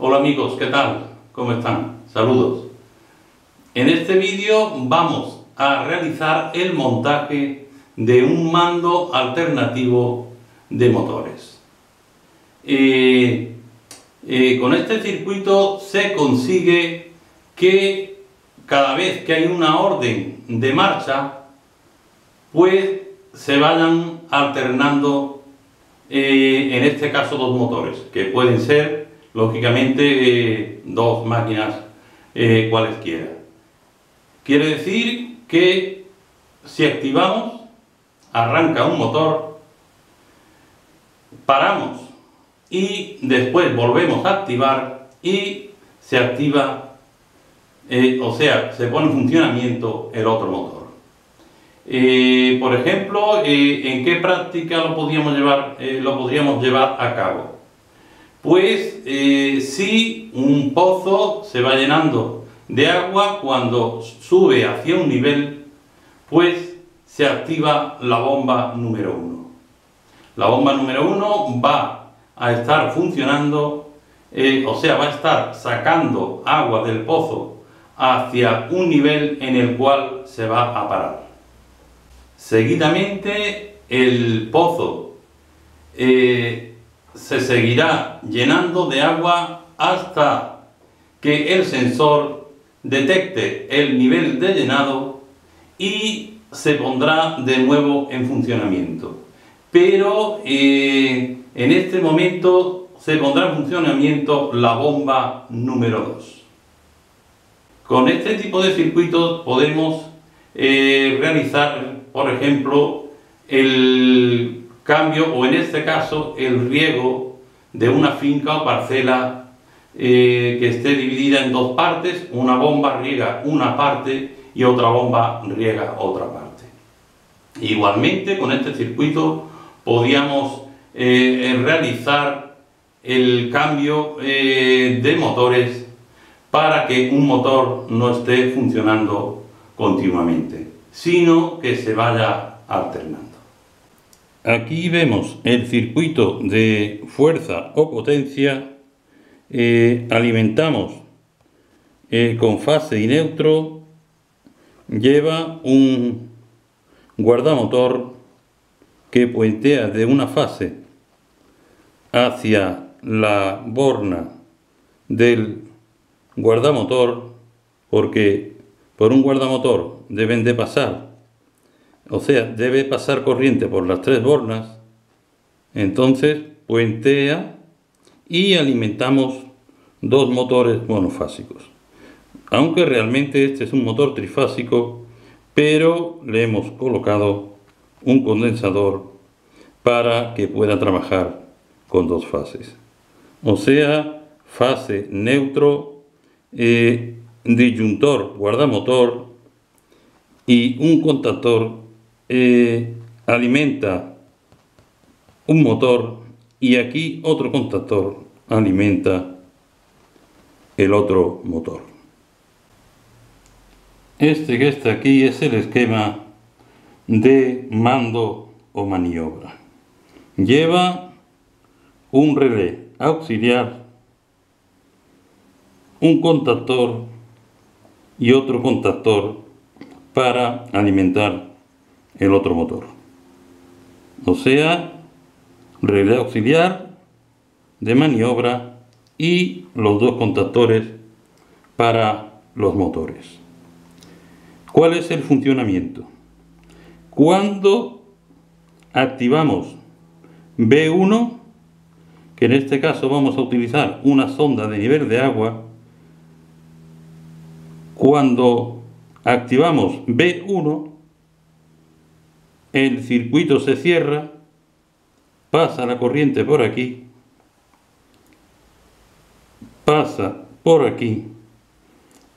Hola amigos, ¿qué tal? ¿Cómo están? Saludos. En este vídeo vamos a realizar el montaje de un mando alternativo de motores. Con este circuito se consigue que cada vez que hay una orden de marcha, pues se vayan alternando, en este caso, dos motores, que pueden ser, lógicamente, dos máquinas cualesquiera. Quiere decir que si activamos, arranca un motor, paramos y después volvemos a activar y se activa, o sea, se pone en funcionamiento el otro motor. Por ejemplo, ¿en qué práctica lo podríamos llevar a cabo? Pues si un pozo se va llenando de agua, cuando sube hacia un nivel, pues se activa la bomba número 1. La bomba número 1 va a estar funcionando, o sea, va a estar sacando agua del pozo hacia un nivel en el cual se va a parar. Seguidamente el pozo se seguirá llenando de agua hasta que el sensor detecte el nivel de llenado y se pondrá de nuevo en funcionamiento. Pero en este momento se pondrá en funcionamiento la bomba número 2. Con este tipo de circuitos podemos realizar, por ejemplo, el cambio, o en este caso el riego de una finca o parcela que esté dividida en dos partes. Una bomba riega una parte y otra bomba riega otra parte. Igualmente, con este circuito podíamos realizar el cambio de motores para que un motor no esté funcionando continuamente, sino que se vaya alternando. Aquí vemos el circuito de fuerza o potencia. Alimentamos con fase y neutro, lleva un guardamotor que puentea de una fase hacia la borna del guardamotor, porque por un guardamotor deben de pasar, o sea, debe pasar corriente por las tres bornas. Entonces puentea y alimentamos dos motores monofásicos, aunque realmente este es un motor trifásico, pero le hemos colocado un condensador para que pueda trabajar con dos fases, o sea, fase neutro, disyuntor guardamotor, y un contactor alimenta un motor, y aquí otro contactor alimenta el otro motor. Este que está aquí es el esquema de mando o maniobra. Lleva un relé auxiliar, un contactor y otro contactor para alimentar el otro motor. O sea, relé auxiliar, de maniobra y los dos contactores para los motores. ¿Cuál es el funcionamiento? Cuando activamos B1, que en este caso vamos a utilizar una sonda de nivel de agua, cuando activamos B1, el circuito se cierra, pasa la corriente por aquí, pasa por aquí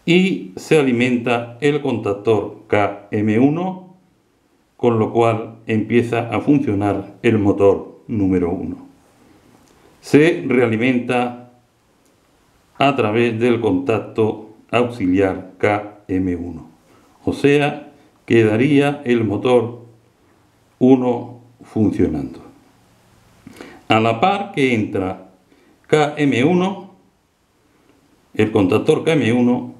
y se alimenta el contactor KM1, con lo cual empieza a funcionar el motor número 1. Se realimenta a través del contacto auxiliar KM1, o sea, quedaría el motor 1 funcionando. A la par que entra KM1, el contactor KM1,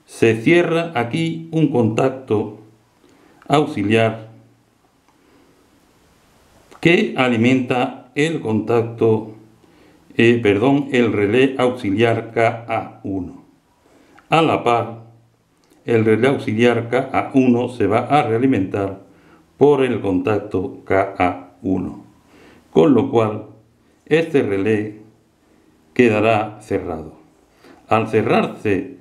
se cierra aquí un contacto auxiliar que alimenta el el relé auxiliar KA1. A la par, el relé auxiliar KA1 se va a realimentar por el contacto KA1, con lo cual este relé quedará cerrado. Al cerrarse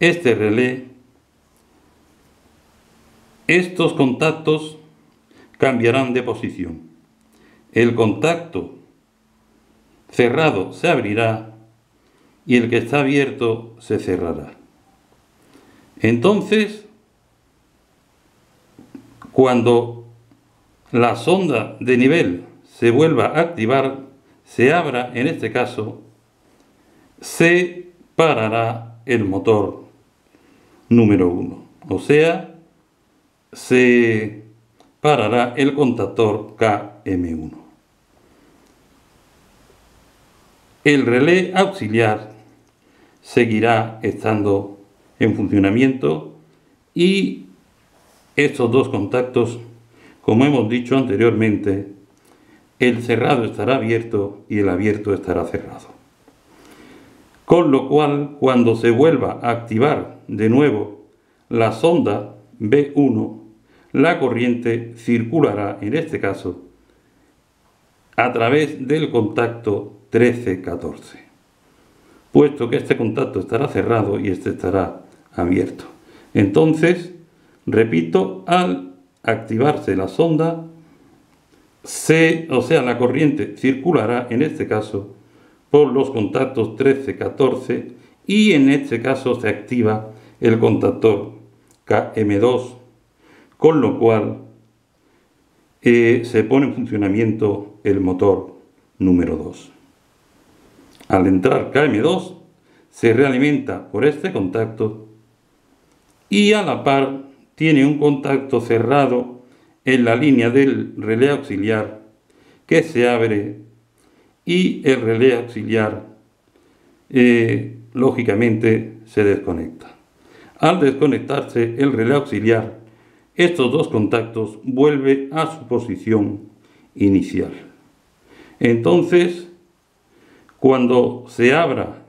este relé, estos contactos cambiarán de posición. El contacto cerrado se abrirá y el que está abierto se cerrará. Entonces, cuando la sonda de nivel se vuelva a activar, se abra, en este caso, se parará el motor número 1, o sea, se parará el contactor KM1. El relé auxiliar seguirá estando en funcionamiento y estos dos contactos, como hemos dicho anteriormente, el cerrado estará abierto y el abierto estará cerrado. Con lo cual, cuando se vuelva a activar de nuevo la sonda B1, la corriente circulará, en este caso, a través del contacto 13-14, puesto que este contacto estará cerrado y este estará abierto. Entonces, repito, al activarse la sonda, la corriente circulará, en este caso, por los contactos 13-14 y en este caso se activa el contactor KM2, con lo cual se pone en funcionamiento el motor número 2. Al entrar KM2 se realimenta por este contacto y a la par tiene un contacto cerrado en la línea del relé auxiliar que se abre y el relé auxiliar lógicamente se desconecta. Al desconectarse el relé auxiliar, estos dos contactos vuelven a su posición inicial. Entonces, cuando se abra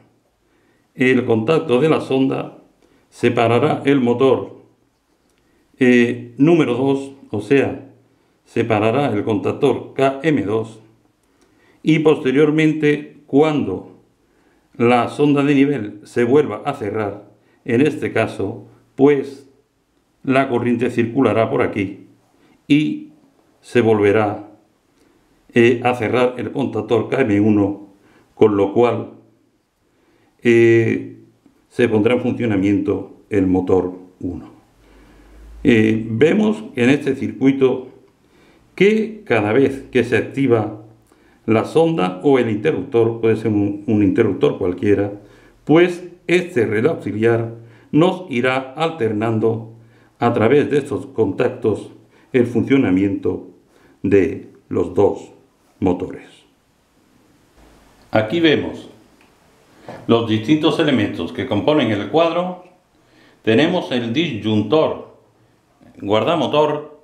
el contacto de la sonda, se parará el motor número 2, o sea, se parará el contactor KM2 y posteriormente, cuando la sonda de nivel se vuelva a cerrar, en este caso, pues la corriente circulará por aquí y se volverá a cerrar el contactor KM1, con lo cual se pondrá en funcionamiento el motor 1. Vemos en este circuito que cada vez que se activa la sonda o el interruptor, puede ser un interruptor cualquiera, pues este relé auxiliar nos irá alternando a través de estos contactos el funcionamiento de los dos motores. Aquí vemos los distintos elementos que componen el cuadro. Tenemos el disyuntor, guardamotor,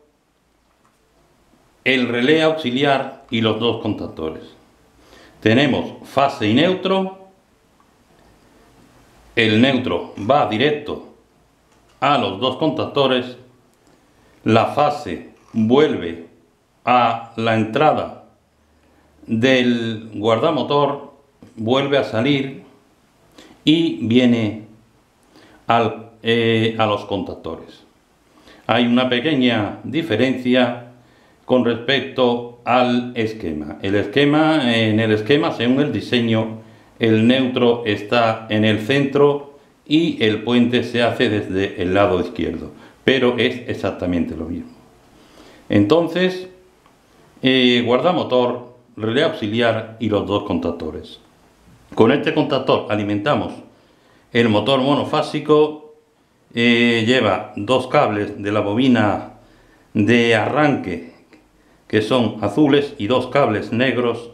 el relé auxiliar y los dos contactores. Tenemos fase y neutro. El neutro va directo a los dos contactores. La fase vuelve a la entrada del guardamotor, vuelve a salir y viene a los contactores. Hay una pequeña diferencia con respecto al esquema. En el esquema, según el diseño, el neutro está en el centro y el puente se hace desde el lado izquierdo, pero es exactamente lo mismo. Entonces, guardamotor, relé auxiliar y los dos contactores. Con este contactor alimentamos el motor monofásico. Lleva dos cables de la bobina de arranque que son azules y dos cables negros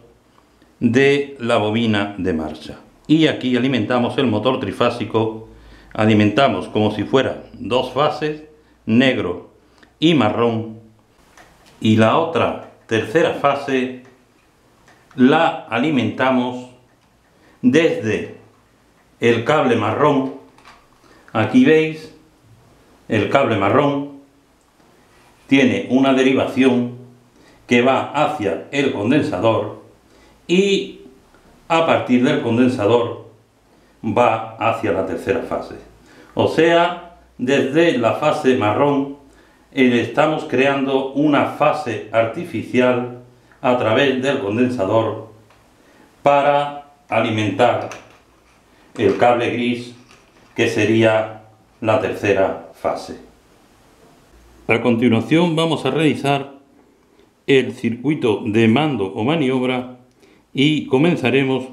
de la bobina de marcha. Y aquí alimentamos el motor trifásico, alimentamos como si fuera dos fases, negro y marrón, y la otra tercera fase la alimentamos desde el cable marrón. Aquí veis el cable marrón tiene una derivación que va hacia el condensador y a partir del condensador va hacia la tercera fase. O sea, desde la fase marrón estamos creando una fase artificial a través del condensador para alimentar el cable gris, que sería la tercera fase. A continuación vamos a realizar el circuito de mando o maniobra y comenzaremos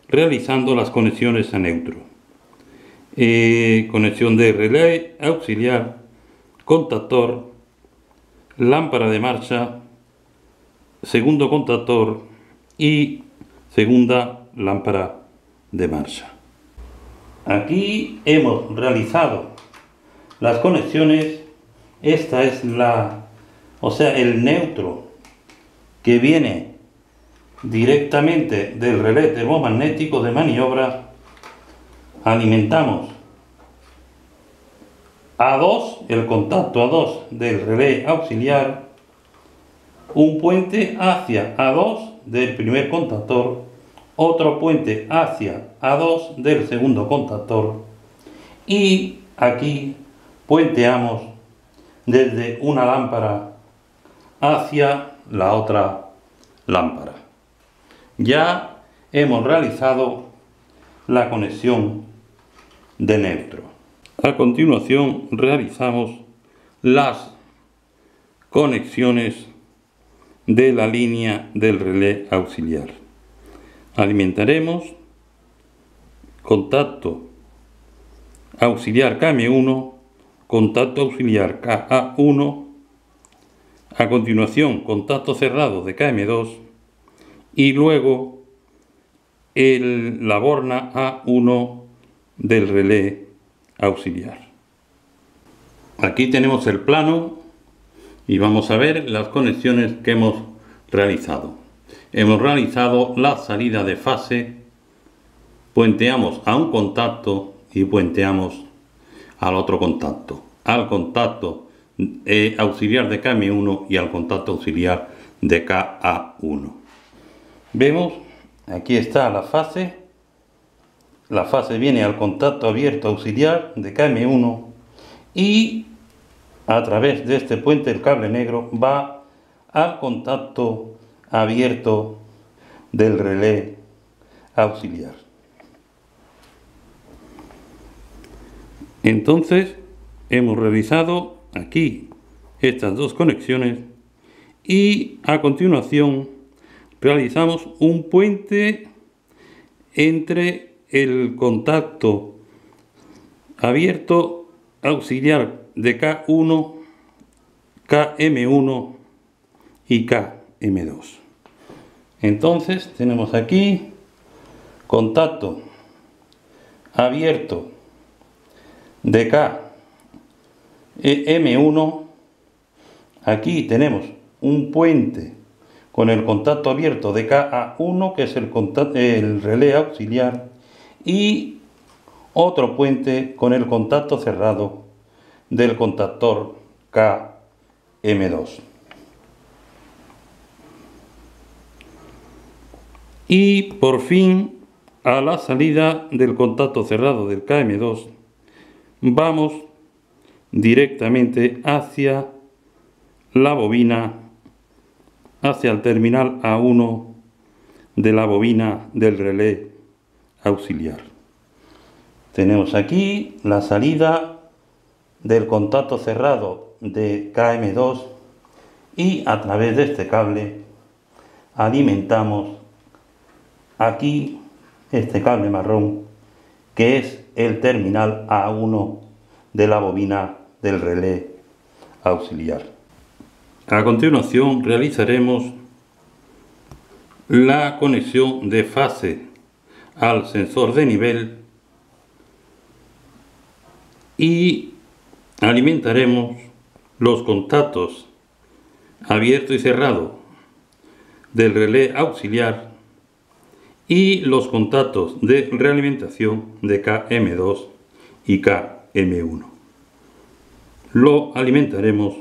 realizando las conexiones a neutro. Conexión de relé auxiliar, contactor, lámpara de marcha, segundo contactor y segunda lámpara de marcha. Aquí hemos realizado las conexiones. Esta es el neutro que viene directamente del relé termomagnético de maniobra. Alimentamos A2, el contacto A2 del relé auxiliar, un puente hacia A2 del primer contactor, otro puente hacia A2 del segundo contactor, y aquí puenteamos desde una lámpara hacia la otra lámpara. Ya hemos realizado la conexión de neutro. A continuación realizamos las conexiones de la línea del relé auxiliar. Alimentaremos contacto auxiliar KM1, contacto auxiliar KA1, a continuación contacto cerrado de KM2 y luego la borna A1 del relé auxiliar. Aquí tenemos el plano y vamos a ver las conexiones que hemos realizado. Hemos realizado la salida de fase, puenteamos a un contacto y puenteamos al otro contacto, al contacto auxiliar de KM1 y al contacto auxiliar de KA1. Vemos, aquí está la fase viene al contacto abierto auxiliar de KM1 y a través de este puente el cable negro va al contacto abierto del relé auxiliar. Entonces hemos realizado aquí estas dos conexiones y a continuación realizamos un puente entre el contacto abierto auxiliar de K1, KM1 y KM2. Entonces tenemos aquí contacto abierto de KM1. Aquí tenemos un puente con el contacto abierto de KA1, que es el relé auxiliar, y otro puente con el contacto cerrado del contactor KM2. Y por fin, a la salida del contacto cerrado del KM2, vamos directamente hacia la bobina, hacia el terminal A1 de la bobina del relé auxiliar. Tenemos aquí la salida del contacto cerrado de KM2 y a través de este cable alimentamos aquí este cable marrón, que es el terminal A1 de la bobina del relé auxiliar. A continuación realizaremos la conexión de fase al sensor de nivel y alimentaremos los contactos abierto y cerrado del relé auxiliar y los contactos de realimentación de KM2 y KM1. Lo alimentaremos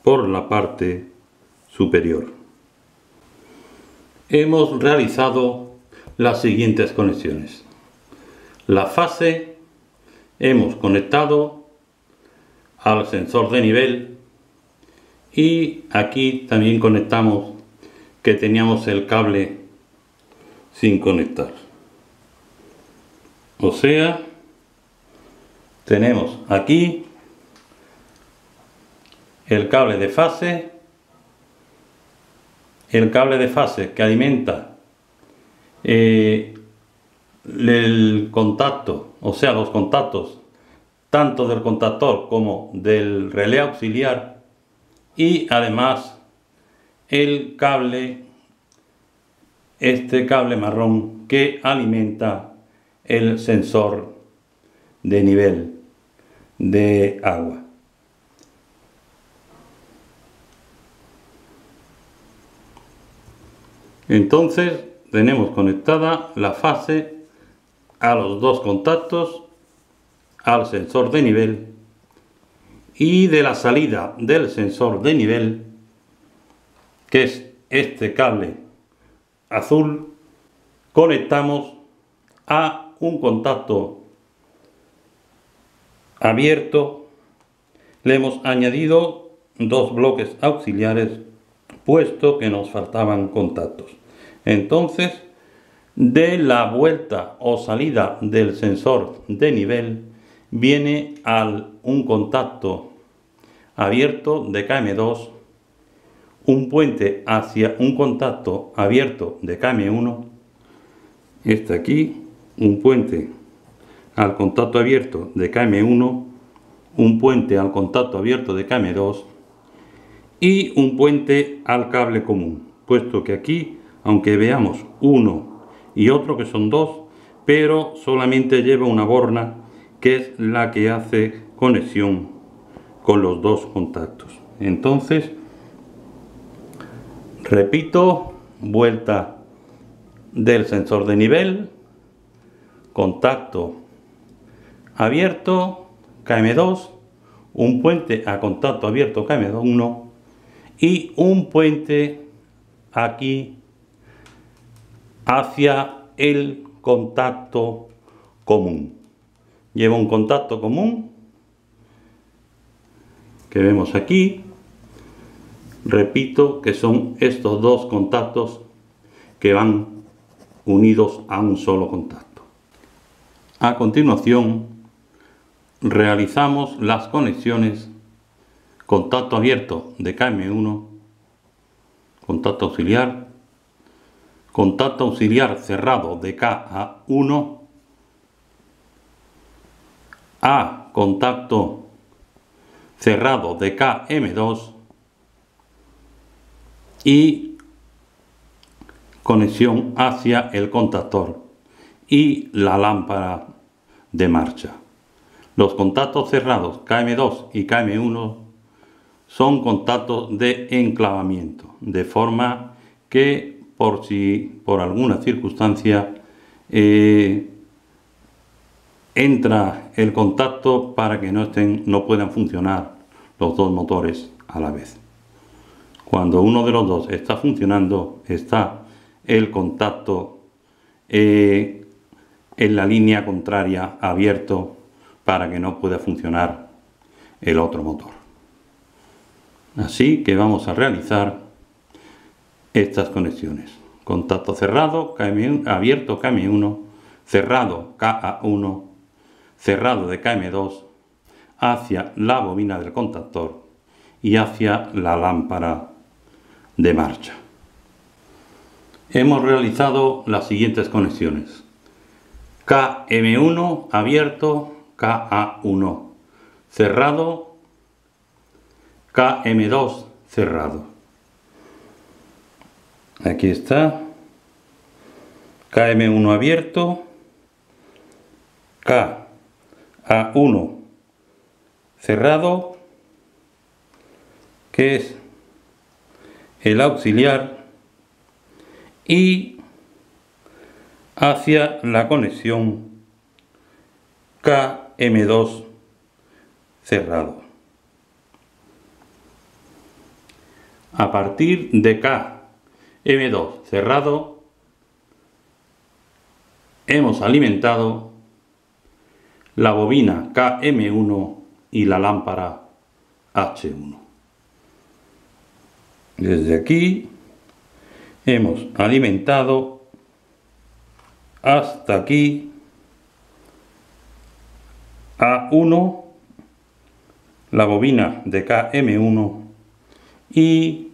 por la parte superior. Hemos realizado las siguientes conexiones. La fase hemos conectado al sensor de nivel y aquí también conectamos que teníamos el cable sin conectar. O sea, tenemos aquí el cable de fase que alimenta el contacto, o sea, los contactos tanto del contactor como del relé auxiliar, y además el cable, este cable marrón que alimenta el sensor de nivel de agua. Entonces tenemos conectada la fase a los dos contactos, al sensor de nivel, y de la salida del sensor de nivel, que es este cable azul, conectamos a un contacto abierto. Le hemos añadido dos bloques auxiliares puesto que nos faltaban contactos. Entonces, de la vuelta o salida del sensor de nivel viene un contacto abierto de KM2, un puente hacia un contacto abierto de KM1, este aquí, un puente al contacto abierto de KM1, un puente al contacto abierto de KM2 y un puente al cable común, puesto que aquí, aunque veamos uno y otro que son dos, pero solamente lleva una borna que es la que hace conexión con los dos contactos. Entonces, repito, vuelta del sensor de nivel, contacto abierto KM2, un puente a contacto abierto KM1 y un puente aquí hacia el contacto común. Lleva un contacto común que vemos aquí. Repito que son estos dos contactos que van unidos a un solo contacto. A continuación realizamos las conexiones contacto abierto de KM1, contacto auxiliar cerrado de KA1 a contacto cerrado de KM2 y conexión hacia el contactor y la lámpara de marcha. Los contactos cerrados KM2 y KM1 son contactos de enclavamiento, de forma que por si por alguna circunstancia entra el contacto para que no puedan funcionar los dos motores a la vez. Cuando uno de los dos está funcionando, está el contacto en la línea contraria abierto para que no pueda funcionar el otro motor. Así que vamos a realizar estas conexiones. Contacto cerrado, abierto KM1, cerrado KA1, cerrado de KM2 hacia la bobina del contactor y hacia la lámpara de marcha. Hemos realizado las siguientes conexiones: KM1 abierto, KA1 cerrado, KM2 cerrado. Aquí está KM1 abierto, KA1 cerrado, que es el auxiliar, y hacia la conexión KM2 cerrado. A partir de KM2 cerrado, hemos alimentado la bobina KM1 y la lámpara H1. Desde aquí hemos alimentado hasta aquí A1, la bobina de KM1, y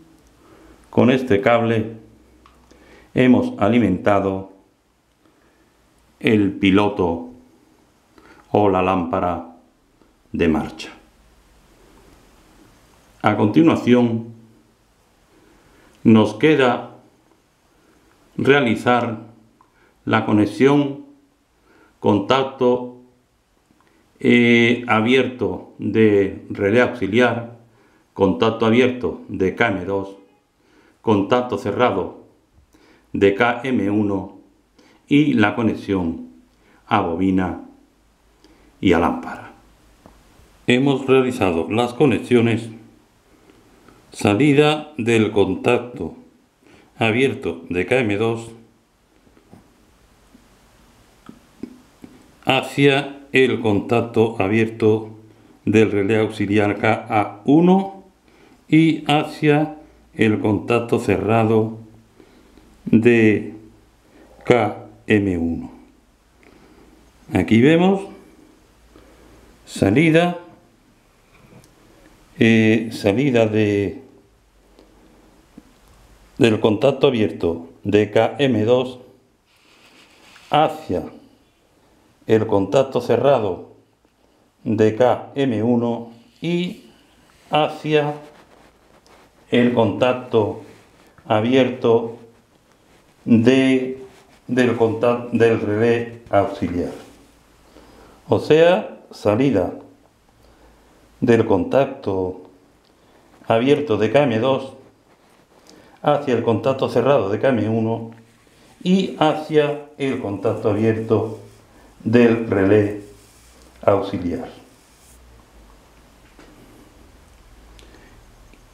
con este cable hemos alimentado el piloto o la lámpara de marcha. A continuación nos queda realizar la conexión contacto abierto de relé auxiliar, contacto abierto de KM2, contacto cerrado de KM1 y la conexión a bobina y a lámpara. Hemos realizado las conexiones: salida del contacto abierto de KM2 hacia el contacto abierto del relé auxiliar KA1 y hacia el contacto cerrado de KM1. Aquí vemos salida del contacto abierto de KM2 hacia el contacto cerrado de KM1 y hacia el contacto abierto del relé auxiliar. O sea, salida del contacto abierto de KM2 hacia el contacto cerrado de KM1 y hacia el contacto abierto del relé auxiliar.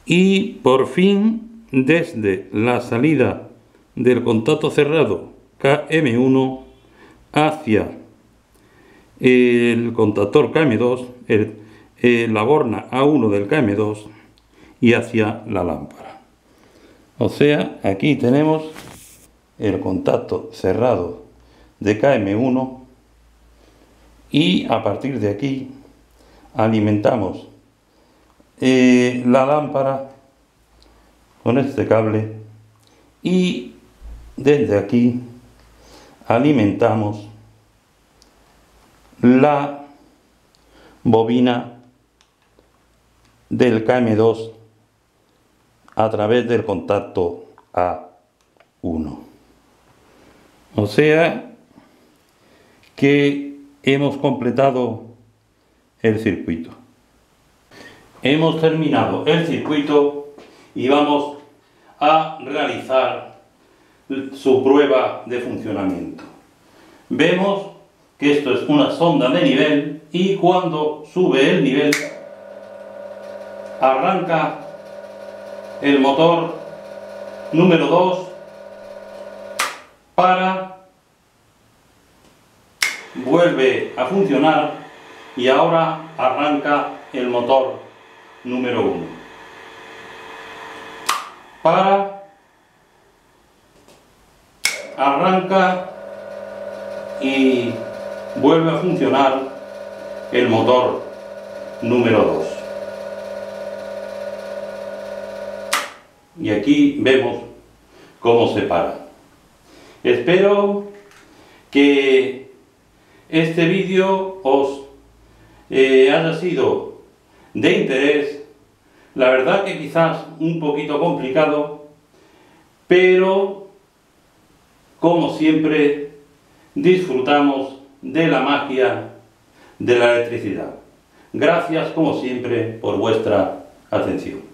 Y por fin, desde la salida del contacto cerrado KM1 hacia el contactor KM2, la borna A1 del KM2 y hacia la lámpara. O sea, aquí tenemos el contacto cerrado de KM1 y a partir de aquí alimentamos la lámpara con este cable y desde aquí alimentamos la bobina del KM2 a través del contacto A1. O sea que hemos completado el circuito. Hemos terminado el circuito y vamos a realizar su prueba de funcionamiento. Vemos que esto es una sonda de nivel y cuando sube el nivel arranca el motor número 2 para, vuelve a funcionar y ahora arranca el motor número 1 para, arranca y vuelve a funcionar el motor número 2. Y aquí vemos cómo se para. Espero que este vídeo os haya sido de interés. La verdad que quizás un poquito complicado, pero como siempre, disfrutamos de la magia de la electricidad. Gracias, como siempre, por vuestra atención.